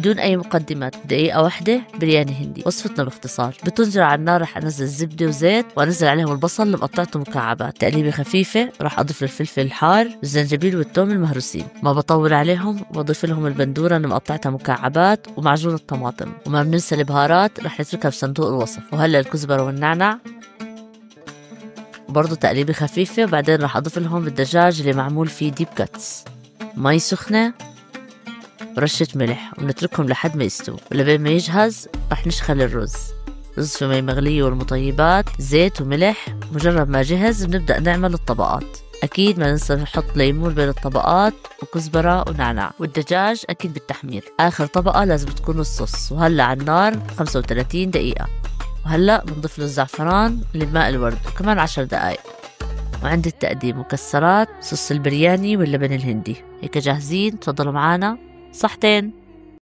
بدون أي مقدمات، دقيقة واحدة برياني هندي. وصفتنا باختصار: بتنزل على النار رح أنزل زبدة وزيت وأنزل عليهم البصل اللي مقطعته مكعبات، تقليبة خفيفة، رح أضيف الفلفل الحار والزنجبيل والثوم المهروسين. ما بطول عليهم وأضيف لهم البندورة اللي مقطعتها مكعبات ومعجون الطماطم. وما بننسى البهارات، رح نتركها بصندوق الوصف. وهلا الكزبرة والنعنع برضو تقليبة خفيفة. وبعدين رح أضيف لهم الدجاج اللي معمول فيه ديب كاتس، مي سخنة ورشة ملح، ونتركهم لحد ما يستووا. ولبين ما يجهز رح نشخل الرز في مي مغلية والمطيبات، زيت وملح. مجرد ما جهز بنبدأ نعمل الطبقات. أكيد ما ننسى نحط ليمون بين الطبقات وكزبرة ونعناع، والدجاج أكيد بالتحمير. آخر طبقة لازم تكون الصوص. وهلأ على النار 35 دقيقة. وهلأ بنضيف له الزعفران للماء الورد وكمان 10 دقايق. وعند التقديم مكسرات، صوص البرياني واللبن الهندي. هيك جاهزين، تفضلوا معانا. صحتين.